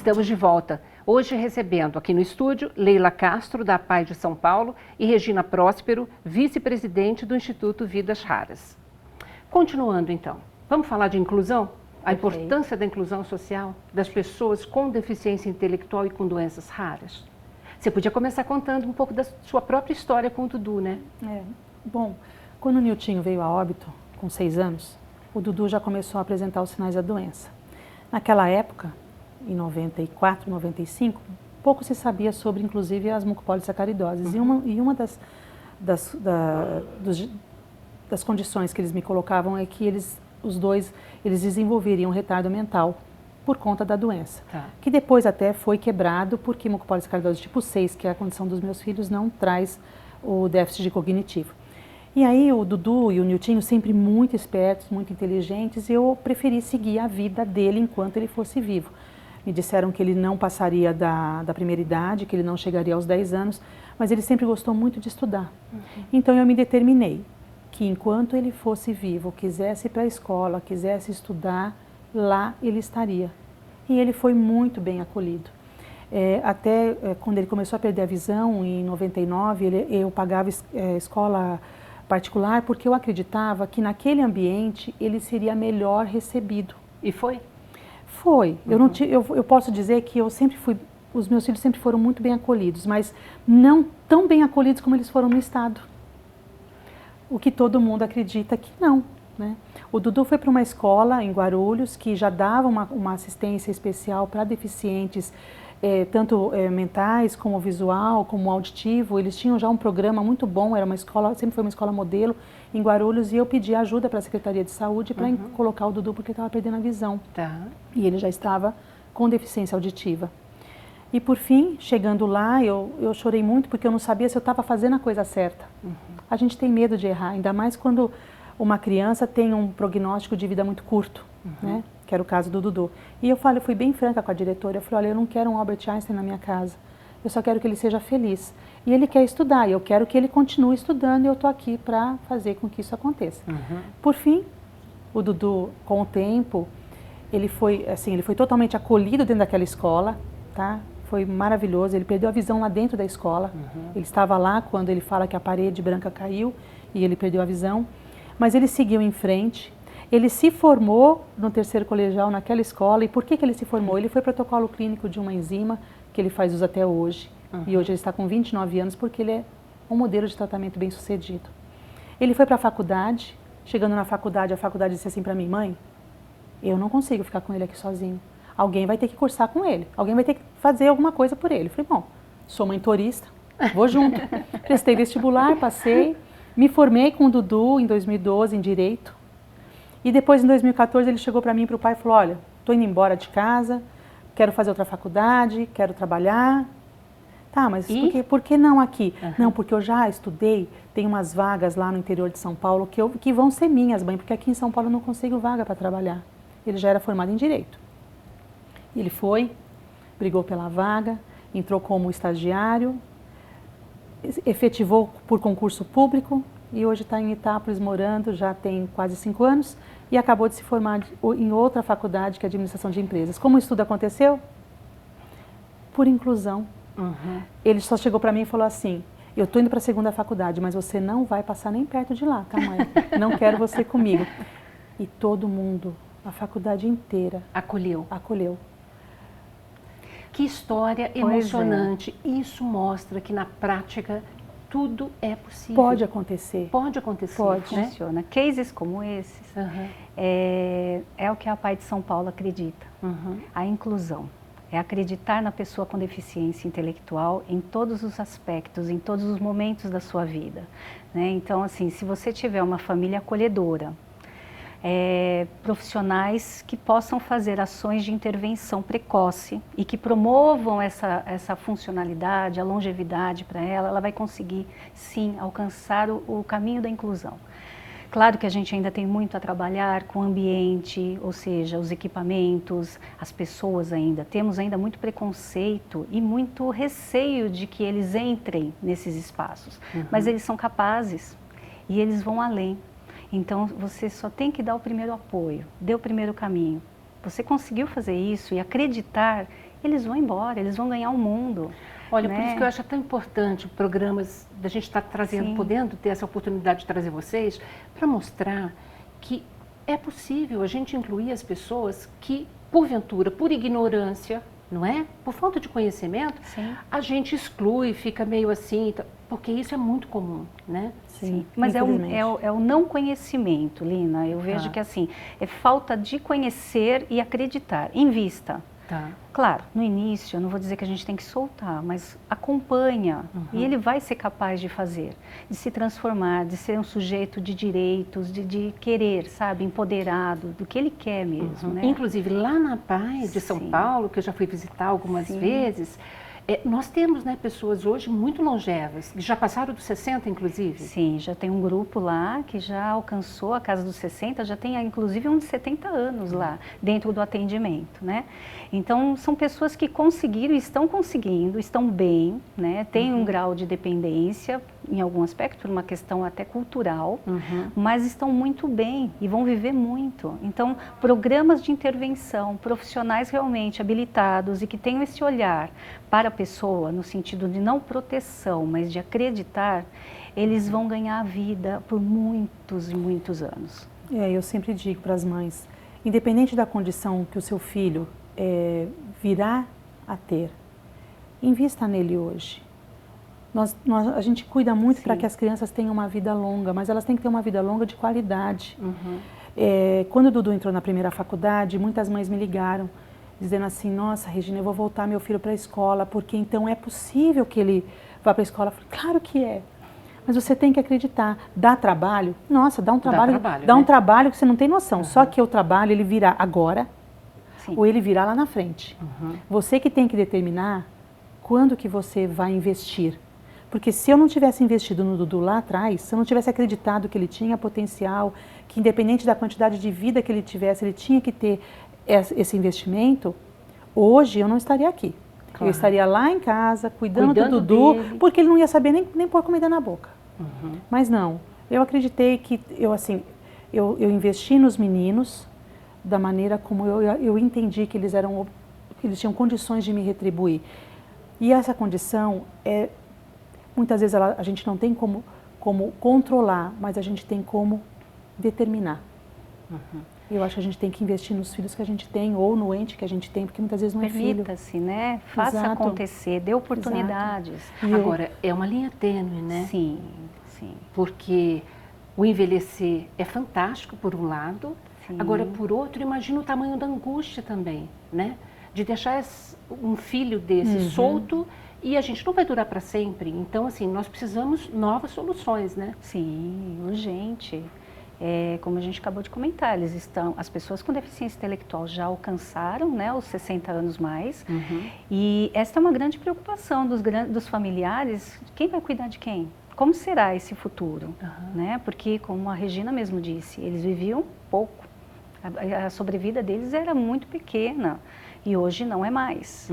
Estamos de volta, hoje recebendo aqui no estúdio Leila Castro, da APAE de São Paulo, e Regina Próspero, vice-presidente do Instituto Vidas Raras. Continuando então, vamos falar de inclusão? A importância da inclusão social das pessoas com deficiência intelectual e com doenças raras. Você podia começar contando um pouco da sua própria história com o Dudu, né? Bom, quando o Niltinho veio a óbito, com 6 anos, o Dudu já começou a apresentar os sinais da doença. Naquela época, em 94, 95, pouco se sabia sobre, inclusive, as mucopolissacaridoses. E uma das condições que eles me colocavam é que os dois desenvolveriam retardo mental por conta da doença. Que depois até foi quebrado porque mucopolissacaridose tipo 6, que é a condição dos meus filhos, não traz o déficit cognitivo. E aí o Dudu e o Niltinho, sempre muito espertos, muito inteligentes, eu preferi seguir a vida dele enquanto ele fosse vivo. Me disseram que ele não passaria da primeira idade, que ele não chegaria aos 10 anos, mas ele sempre gostou muito de estudar. Então eu me determinei que enquanto ele fosse vivo, quisesse ir para a escola, quisesse estudar, lá ele estaria. E ele foi muito bem acolhido. Até quando ele começou a perder a visão, em 99, eu pagava escola particular porque eu acreditava que naquele ambiente ele seria melhor recebido. E foi? Foi. Eu posso dizer que os meus filhos sempre foram muito bem acolhidos, mas não tão bem acolhidos como eles foram no Estado. O que todo mundo acredita que não, né? O Dudu foi para uma escola em Guarulhos que já dava uma assistência especial para deficientes, tanto mentais, como visual, como auditivo. Eles tinham já um programa muito bom, era uma escola, sempre foi uma escola modelo em Guarulhos, e eu pedi ajuda para a Secretaria de Saúde para colocar o Dudu porque estava perdendo a visão. E ele já estava com deficiência auditiva. E por fim, chegando lá, eu chorei muito porque eu não sabia se eu estava fazendo a coisa certa. A gente tem medo de errar, ainda mais quando uma criança tem um prognóstico de vida muito curto, né? Que era o caso do Dudu. E eu fui bem franca com a diretora, eu falei, olha, eu não quero um Albert Einstein na minha casa, eu só quero que ele seja feliz. E ele quer estudar, e eu quero que ele continue estudando, e eu estou aqui para fazer com que isso aconteça. Por fim, o Dudu, com o tempo, ele foi totalmente acolhido dentro daquela escola, tá? Foi maravilhoso, ele perdeu a visão lá dentro da escola. Ele estava lá quando ele fala que a parede branca caiu e ele perdeu a visão, mas ele seguiu em frente. Ele se formou no terceiro colegial naquela escola. E por que ele se formou? Ele foi protocolo clínico de uma enzima que ele faz uso até hoje. E hoje ele está com 29 anos porque ele é um modelo de tratamento bem sucedido. Ele foi para a faculdade. Chegando na faculdade, a faculdade disse assim para mim, mãe, eu não consigo ficar com ele aqui sozinho. Alguém vai ter que cursar com ele. Alguém vai ter que fazer alguma coisa por ele. Eu falei, bom, sou mentorista, vou junto. Prestei vestibular, passei. Me formei com o Dudu em 2012 em Direito. E depois, em 2014, ele chegou para mim e para o pai e falou, olha, estou indo embora de casa, quero fazer outra faculdade, quero trabalhar. Tá, mas por que não aqui? Não, porque eu já estudei, tem umas vagas lá no interior de São Paulo que vão ser minhas, mãe, porque aqui em São Paulo eu não consigo vaga para trabalhar. Ele já era formado em Direito. Ele foi, brigou pela vaga, entrou como estagiário, efetivou por concurso público e hoje está em Itápolis morando, já tem quase 5 anos e acabou de se formar em outra faculdade que é Administração de Empresas. Como o estudo aconteceu? Por inclusão. Ele só chegou para mim e falou assim, eu estou indo para a segunda faculdade, mas você não vai passar nem perto de lá, tá, mãe? Não quero você comigo. E todo mundo, a faculdade inteira, acolheu. Que história emocionante. Isso mostra que na prática tudo é possível. Pode acontecer. Pode acontecer. Pode. Né? Funciona. Cases como esses é o que a APAE de São Paulo acredita. A inclusão. É acreditar na pessoa com deficiência intelectual em todos os aspectos, em todos os momentos da sua vida. Né? Então, assim, se você tiver uma família acolhedora, profissionais que possam fazer ações de intervenção precoce e que promovam essa funcionalidade, a longevidade para ela, ela vai conseguir, sim, alcançar o caminho da inclusão. Claro que a gente ainda tem muito a trabalhar com o ambiente, ou seja, os equipamentos, as pessoas ainda. Temos ainda muito preconceito e muito receio de que eles entrem nesses espaços. Mas eles são capazes e eles vão além. Então, você só tem que dar o primeiro apoio, dê o primeiro caminho. Você conseguiu fazer isso e acreditar eles vão embora, eles vão ganhar o mundo. Olha, né? Por isso que eu acho tão importante programas da gente estar trazendo, Sim. podendo ter essa oportunidade de trazer vocês, para mostrar que é possível a gente incluir as pessoas que, porventura, por ignorância, não é? Por falta de conhecimento, Sim. a gente exclui, fica meio assim, porque isso é muito comum, né? Sim, mas é o não conhecimento, Lina. Eu vejo que assim, é falta de conhecer e acreditar. Invista. Tá. Claro, no início, eu não vou dizer que a gente tem que soltar, mas acompanha. E ele vai ser capaz de fazer, de se transformar, de ser um sujeito de direitos, de querer, sabe, empoderado, do que ele quer mesmo, né? Inclusive, lá na PAI de São Paulo, que eu já fui visitar algumas vezes, nós temos, né, pessoas hoje muito longevas, que já passaram dos 60, inclusive. Sim, já tem um grupo lá que já alcançou a casa dos 60, já tem inclusive um de 70 anos lá, dentro do atendimento, né? Então, são pessoas que conseguiram, estão conseguindo, estão bem, né? Tem um grau de dependência, em algum aspecto, por uma questão até cultural, mas estão muito bem e vão viver muito. Então, programas de intervenção, profissionais realmente habilitados e que tenham esse olhar para a pessoa, no sentido de não proteção, mas de acreditar, eles vão ganhar a vida por muitos e muitos anos. Eu sempre digo para as mães, independente da condição que o seu filho virá a ter, invista nele hoje. A gente cuida muito para que as crianças tenham uma vida longa, mas elas têm que ter uma vida longa de qualidade. Quando o Dudu entrou na primeira faculdade, muitas mães me ligaram, dizendo assim, nossa, Regina, eu vou voltar meu filho para a escola, porque então é possível que ele vá para a escola. Eu falei, claro que é, mas você tem que acreditar. Dá trabalho? Nossa, dá um trabalho que você não tem noção. Só que o trabalho, ele virá agora, ou ele virá lá na frente. Você que tem que determinar quando que você vai investir. Porque se eu não tivesse investido no Dudu lá atrás, se eu não tivesse acreditado que ele tinha potencial, que independente da quantidade de vida que ele tivesse, ele tinha que ter esse investimento, hoje eu não estaria aqui. Claro. Eu estaria lá em casa, cuidando do Dudu, dele. Porque ele não ia saber nem pôr comida na boca. Mas não, eu acreditei que, eu investi nos meninos da maneira como eu entendi que eles tinham condições de me retribuir. E essa condição muitas vezes a gente não tem como controlar, mas a gente tem como determinar. Eu acho que a gente tem que investir nos filhos que a gente tem ou no ente que a gente tem, porque muitas vezes não é filho. Permita-se, né? Faça acontecer, dê oportunidades. Agora, é uma linha tênue, né? Sim, sim. Porque o envelhecer é fantástico, por um lado. Sim. Agora, por outro, imagina o tamanho da angústia também, né? De deixar um filho desse solto e a gente não vai durar para sempre. Então, assim, nós precisamos de novas soluções, né? Sim, urgente. Como a gente acabou de comentar, as pessoas com deficiência intelectual já alcançaram, né, os 60 anos mais, e essa é uma grande preocupação dos familiares. Quem vai cuidar de quem? Como será esse futuro? Né? Porque, como a Regina mesmo disse, eles viviam pouco, a sobrevida deles era muito pequena. E hoje não é mais.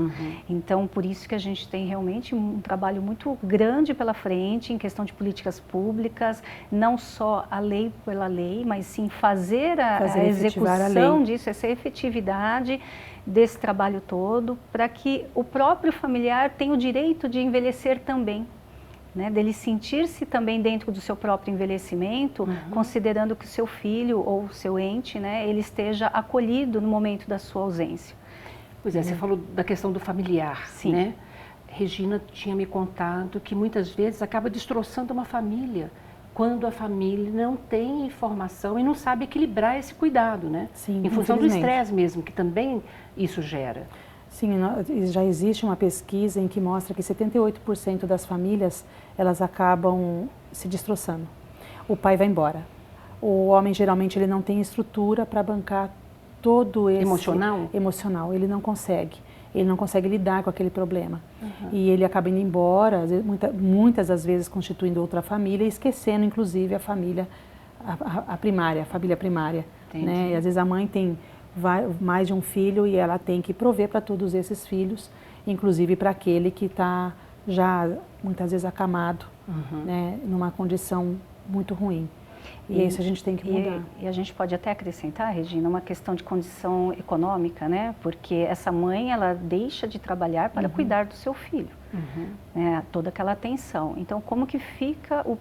Então, por isso que a gente tem realmente um trabalho muito grande pela frente em questão de políticas públicas, não só a lei pela lei, mas sim fazer a execução disso, essa efetividade desse trabalho todo, para que o próprio familiar tenha o direito de envelhecer também. Né, dele sentir-se também dentro do seu próprio envelhecimento, considerando que o seu filho ou o seu ente, né, ele esteja acolhido no momento da sua ausência. Pois é, você falou da questão do familiar, Sim. Né? Regina tinha me contado que muitas vezes acaba destroçando uma família, quando a família não tem informação e não sabe equilibrar esse cuidado, né? Sim, em função do estresse mesmo, que também isso gera. Sim, já existe uma pesquisa em que mostra que 78% das famílias, elas acabam se destroçando. O pai vai embora. O homem, geralmente, ele não tem estrutura para bancar todo esse... Emocional, ele não consegue. Ele não consegue lidar com aquele problema. E ele acaba indo embora, muitas das vezes constituindo outra família, esquecendo, inclusive, a família, a primária, a família primária. Né? E às vezes a mãe tem mais de um filho e ela tem que prover para todos esses filhos, inclusive para aquele que está já, muitas vezes, acamado, né? Numa condição muito ruim. E isso a gente tem que mudar. E a gente pode até acrescentar, Regina, uma questão de condição econômica, né? Porque essa mãe, ela deixa de trabalhar para cuidar do seu filho, né? Toda aquela atenção. Então, como que fica o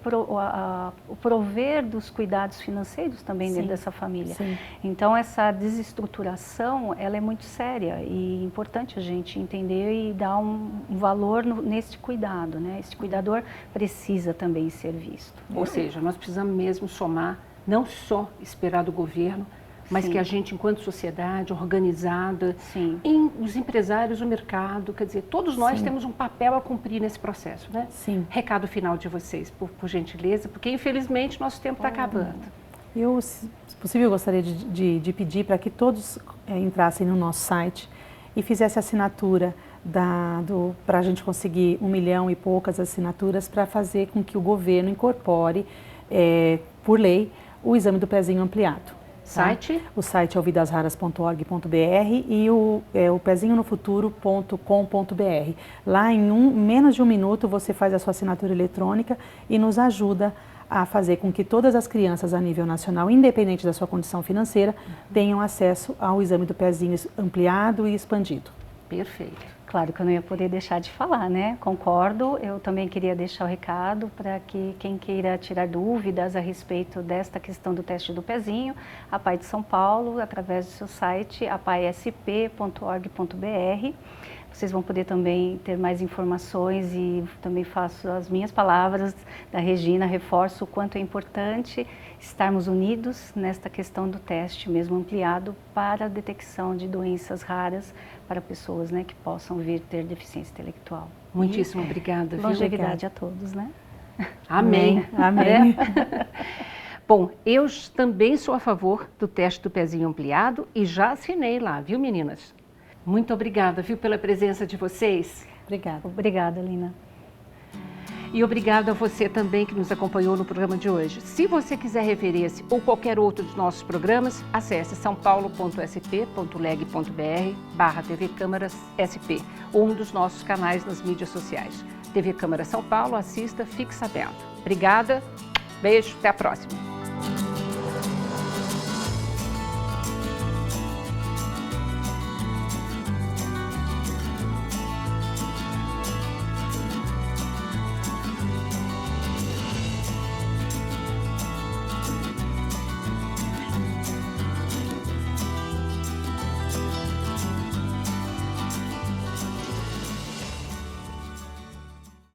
prover dos cuidados financeiros também dentro dessa família? Sim. Então, essa desestruturação, ela é muito séria e importante a gente entender e dar um valor nesse cuidado, né? Esse cuidador precisa também ser visto. Ou seja, nós precisamos mesmo somar, não só esperar do governo, mas que a gente, enquanto sociedade organizada, os empresários, o mercado, quer dizer, todos nós temos um papel a cumprir nesse processo, né? Sim. Recado final de vocês, por gentileza, porque infelizmente nosso tempo está acabando. Eu, se possível, gostaria de pedir para que todos entrassem no nosso site e fizessem assinatura para a gente conseguir 1 milhão e poucas assinaturas para fazer com que o governo incorpore, por lei, o exame do pezinho ampliado. Site? Tá? O site é ouvidasraras.org.br e o pezinhonofuturo.com.br. Lá em menos de 1 minuto você faz a sua assinatura eletrônica e nos ajuda a fazer com que todas as crianças a nível nacional, independente da sua condição financeira, tenham acesso ao exame do pezinho ampliado e expandido. Perfeito. Claro que eu não ia poder deixar de falar, né? Concordo, eu também queria deixar o recado para que quem queira tirar dúvidas a respeito desta questão do teste do pezinho, a PAI de São Paulo, através do seu site, apaisp.org.br. Vocês vão poder também ter mais informações e também faço as minhas palavras da Regina, reforço o quanto é importante estarmos unidos nesta questão do teste mesmo ampliado para a detecção de doenças raras para pessoas, né, que possam vir ter deficiência intelectual. Muitíssimo obrigada. Longevidade a todos, né? Amém. Amém. Bom, eu também sou a favor do teste do pezinho ampliado e já assinei lá, viu, meninas? Muito obrigada, viu, pela presença de vocês. Obrigada. Obrigada, Lina. E obrigado a você também que nos acompanhou no programa de hoje. Se você quiser rever esse ou qualquer outro dos nossos programas, acesse saopaulo.sp.leg.br/TV Câmara SP ou um dos nossos canais nas mídias sociais. TV Câmara São Paulo, assista, fique sabendo. Obrigada, beijo, até a próxima.